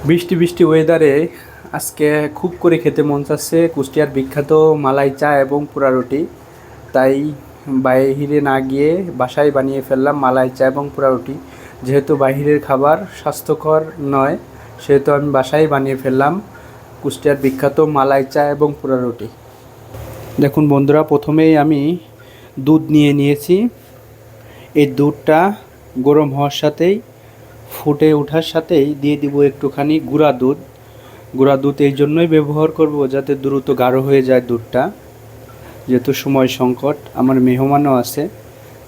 বৃষ্টি বৃষ্টি ওয়েদারে আজকে খুব করে খেতে মন চাচ্ছে কুষ্টিয়ার বিখ্যাত মালাই চা এবং পোড়া রুটি। তাই বাইরে না গিয়ে বাসায় বানিয়ে ফেললাম মালাই চা এবং পোড়া রুটি। যেহেতু বাইরের খাবার স্বাস্থ্যকর নয়, সেহেতু আমি বাসায় বানিয়ে ফেললাম কুষ্টিয়ার বিখ্যাত মালাই চা এবং পোড়া রুটি। দেখুন বন্ধুরা, প্রথমেই আমি দুধ নিয়ে নিয়েছি। এই দুধটা গরম হওয়ার সাথেই ফুটে ওঠার সাথেই দিয়ে দিব একটুখানি গুঁড়া দুধ। গুঁড়া দুধ এই জন্যই ব্যবহার করব যাতে দ্রুত গাঢ় হয়ে যায় দুধটা, যেহেতু সময় সংকট, আমার মেহমানও আছে,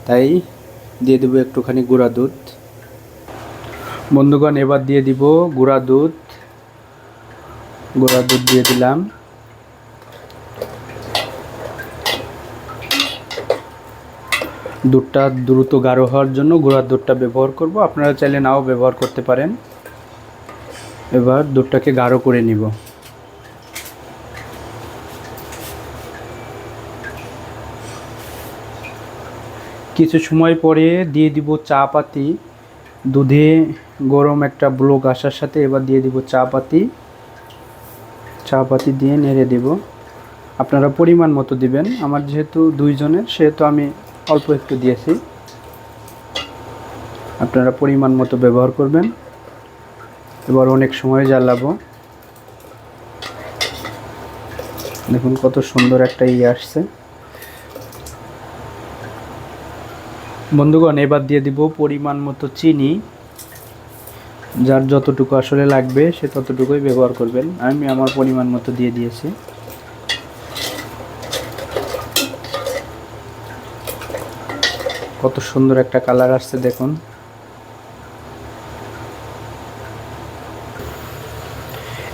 তাই দিয়ে দেবো একটুখানি গুঁড়া দুধ। বন্ধুগণ, এবার দিয়ে দিব গুঁড়া দুধ। গুঁড়া দুধ দিয়ে দিলাম। দুধটা দ্রুত গাঢ় হওয়ার জন্য গুঁড়ার দুধটা ব্যবহার করব, আপনারা চাইলে নাও ব্যবহার করতে পারেন। এবার দুধটাকে গাঢ় করে নিব। কিছু সময় পরে দিয়ে দিব চা পাতি। দুধে গরম একটা ব্লক আসার সাথে এবার দিয়ে দিব চা পাতি। চা পাতি দিয়ে নেড়ে দেব। আপনারা পরিমাণ মতো দিবেন, আমার যেহেতু দুইজনের সেহেতু আমি অল্প একটু দিয়েছি, আপনারা পরিমাণ মতো ব্যবহার করবেন। এবার অনেক সময় জ্বালাবো। দেখুন কত সুন্দর একটা আসছে। বন্ধুগণ, এবার দিয়ে দিব পরিমাণ মতো চিনি। যার যতটুকু আসলে লাগবে সে ততটুকুই ব্যবহার করবেন। আমি আমার পরিমাণ মতো দিয়ে দিয়েছি। কত সুন্দর একটা কালার আসছে দেখুন।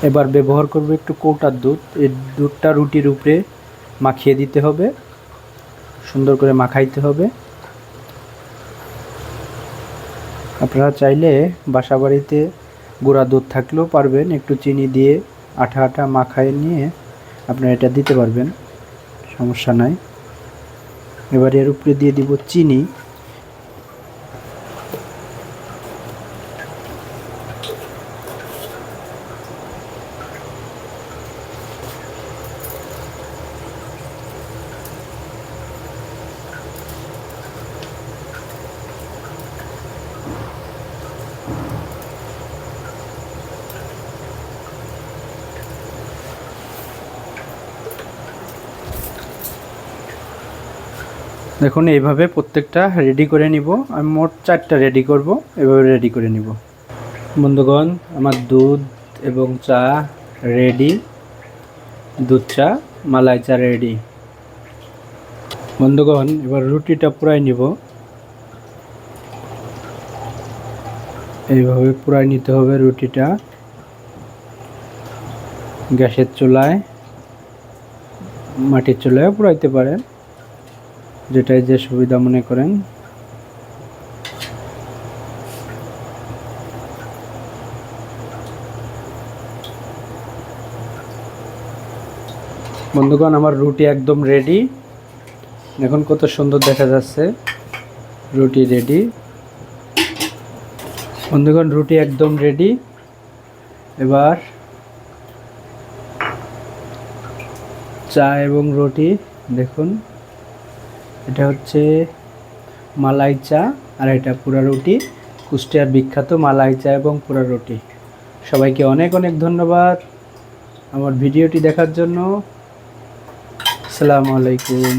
এবার ব্যবহার করব একটু কৌটার দুধ। এই দুধটা রুটির উপরে মাখিয়ে দিতে হবে, সুন্দর করে মাখাইতে হবে। আপনারা চাইলে বাসা বাড়িতে গুঁড়া দুধ থাকলেও পারবেন, একটু চিনি দিয়ে আঠা আঠা মাখায় নিয়ে আপনারা এটা দিতে পারবেন, সমস্যা নাই। এবার এর উপরে দিয়ে দিব চিনি। দেখুন এইভাবে প্রত্যেকটা রেডি করে নিব। আমি মোট 4টা রেডি করব, এভাবে রেডি করে নিব। বন্ধুগণ, আমার দুধ এবং চা রেডি। দুধ চা মালাই চা রেডি। বন্ধুগণ, এবার রুটিটা পুরাই নিব। এইভাবে পুরাই নিতে হবে রুটিটা। গ্যাসের চুলায়, মাটির চুলায় পুরাইতে পারেন, যেটাই যে সুবিধা মনে করেন। বন্ধুগণ, আমার রুটি একদম রেডি। দেখুন কত সুন্দর দেখা যাচ্ছে। রুটি রেডি। বন্ধুগণ, রুটি একদম রেডি। এবার চা এবং রুটি দেখুন, এটা হচ্ছে মালাই চা আর এটা পোড়া রুটি। কুষ্টিয়ার বিখ্যাত মালাই চা এবং পোড়া রুটি। সবাইকে অনেক অনেক ধন্যবাদ আমার ভিডিওটি দেখার জন্য। আসসালামু আলাইকুম।